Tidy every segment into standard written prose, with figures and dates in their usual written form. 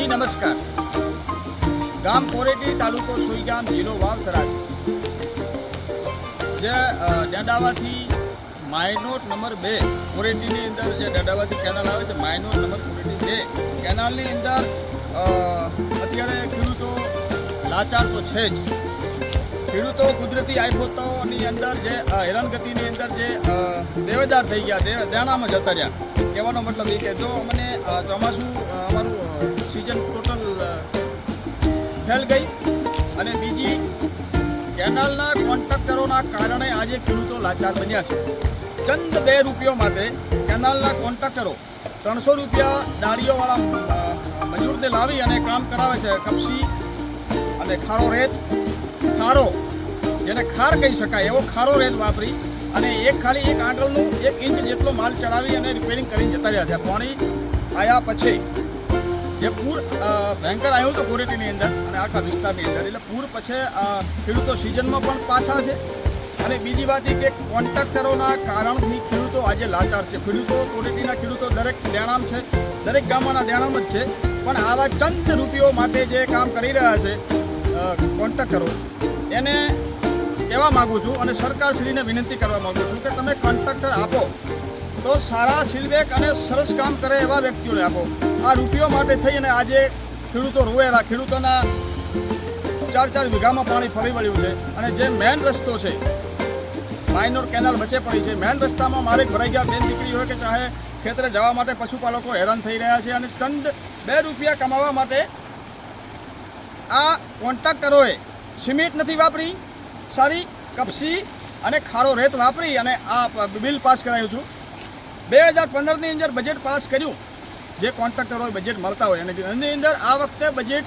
જી નમસ્કાર. ગામ કોરેટી, તાલુકો સુઈગામ, જિલ્લો વાવથરા. જે ડડાવાથી માયનોટ નંબર 2 કોરેટીની અંદર જે ડડાવાથી કેનાલ આવે છે, માયનોટ નંબર કોરેટી 2 કેનાલની અંદર અત્યારે ખેડૂતો લાચાર તો છે જ. ખેડૂતો કુદરતી આફતોની અંદર જે હેરાનગતિની અંદર જે દેવેદાર થઈ ગયા, દેણામાં જતા રહ્યા. કહેવાનો મતલબ એ કે જો અમને ચોમાસું અમારું સિઝન ટોટલ ફેલ ગઈ અને બીજી કેનાલના કોન્ટ્રાક્ટરોના કારણે આજે ખેડૂતો લાચાર બન્યા છે. ચંદ 2 રૂપિયા માટે કેનાલના કોન્ટ્રાક્ટરો 300 રૂપિયા દાળીઓવાળા મજૂરને લાવી અને કામ કરાવે છે. કપસી અને ખારો રેત, ખારો જેને ખાર કહી શકાય એવો ખારો રેત વાપરી અને ખાલી એક આંગળનું 1 ઇંચ જેટલો માલ ચડાવી અને રિપેરિંગ કરીને જતા રહ્યા છે. પાણી આવ્યા પછી જે પૂર ભયંકર આવ્યું હતું કોરેટીની અંદર અને આખા વિસ્તારની અંદર, એટલે પૂર પછી ખેડૂતો સિઝનમાં પણ પાછા છે. અને બીજી વાત એ કે કોન્ટ્રાક્ટરોના કારણથી ખેડૂતો આજે લાચાર છે. ખેડૂતો કોરેટીના ખેડૂતો દરેક દેણામ છે, દરેક ગામોના દેણામ જ છે, પણ આવા ચંદ રૂપિયો માટે જે કામ કરી રહ્યા છે કોન્ટ્રાક્ટરો, એને કહેવા માગું છું અને સરકારશ્રીને વિનંતી કરવા માગું છું કે તમે કોન્ટ્રાક્ટર આપો તો સારા સિલવેક અને સરસ કામ કરે એવા વ્યક્તિઓને આપો. આ રૂપિયો માટે થઈ અને આજે ખેડૂતો રોવેલા, ખેડૂતોના 4-4 વીઘામાં પાણી ફરી વળ્યું છે. અને જે મેન રસ્તો છે, માયનોર કેનાલ વચ્ચે પડી છે, મેન રસ્તામાં મારે ભરાઈ ગયા બેન દીકરી હોય કે ચાહે ખેતરે જવા માટે પશુપાલકો હેરાન થઈ રહ્યા છે. અને ચંદ 2 રૂપિયા કમાવા માટે આ કોન્ટ્રાક્ટરોએ સિમેન્ટ નથી વાપરી, સારી કપસી અને ખારો રેત વાપરી અને આ બિલ પાસ કરાયું છું. 2015ની અંદર બજેટ પાસ કર્યું, જે કોન્ટ્રાક્ટરોએ બજેટ મળતા હોય, અને એની અંદર આ વખતે બજેટ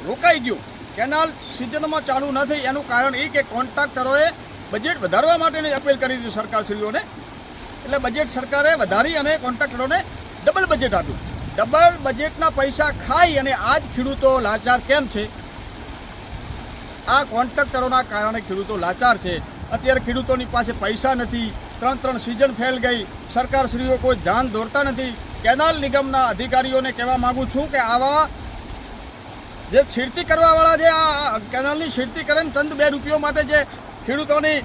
રોકાઈ ગયું. કેનાલ સિઝનમાં ચાલુ ન થઈ એનું કારણ એ કે કોન્ટ્રાક્ટરોએ બજેટ વધારવા માટેની અપીલ કરી હતી સરકારશ્રીઓને. એટલે બજેટ સરકારે વધારી અને કોન્ટ્રાક્ટરોને ડબલ બજેટ આપ્યું. ડબલ બજેટના પૈસા ખાઈ અને આજ ખેડૂતો લાચાર કેમ છે? આ કોન્ટ્રાક્ટરોના કારણે ખેડૂતો લાચાર છે. અત્યારે ખેડૂતોની પાસે પૈસા નથી, 3 સિઝન ફેલ ગઈ, સરકારશ્રીઓ કોઈ ધ્યાન દોરતા નથી. કેનાલ નિગમના અધિકારીઓને કહેવા માગું છું કે આવા જે છેડતી કરવાવાળા જે આ કેનાલની છેડતી કરે ને ચંદ 2 રૂપિયો માટે જે ખેડૂતોની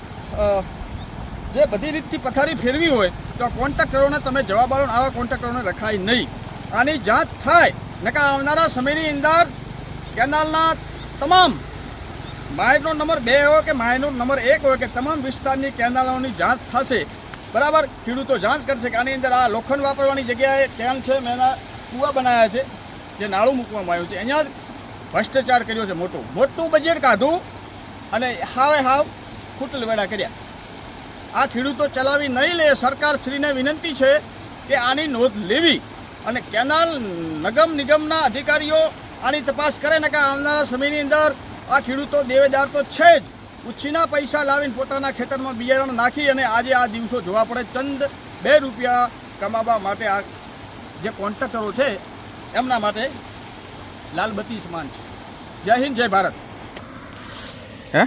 જે બધી રીતથી પથારી ફેરવી હોય તો કોન્ટ્રાક્ટરોને તમે જવાબ આપો. આવા કોન્ટ્રાક્ટરોને રખાય નહીં. આની જાંચ થાય નકા આવનારા સમયની અંદર કેનાલના તમામ માયનોટ નંબર 2 હોય કે માયનોટ નંબર 1 હોય કે તમામ વિસ્તારની કેનાલોની જાંચ થશે. બરાબર, ખેડૂતો જાંચ કરશે કે આની અંદર આ લોખંડ વાપરવાની જગ્યાએ કેમ છે, મેં એના કૂવા બનાવ્યા છે, જે નાળું મૂકવામાં આવ્યું છે, અહીંયા ભ્રષ્ટાચાર કર્યો છે. મોટું બજેટ કાઢું અને હાવ ખૂટલ વેડા કર્યા. આ ખેડૂતો ચલાવી નહીં લે. સરકારશ્રીને વિનંતી છે કે આની નોંધ લેવી અને કેનાલ નિગમના અધિકારીઓ આની તપાસ કરે ને કે આવનારા સમયની અંદર આ ખેડૂતો દેવેદાર તો છે જ. ઉછીના પૈસા લાવીને પોતાના ખેતરમાં બિયારણ નાખી અને આજે આ દિવસો જોવા પડે. ચંદ 2 રૂપિયા કમાવા માટે આ જે કોન્ટ્રાક્ટરો છે એમના માટે લાલબત્તી સમાન છે. જય હિન્દ, જય ભારત. હે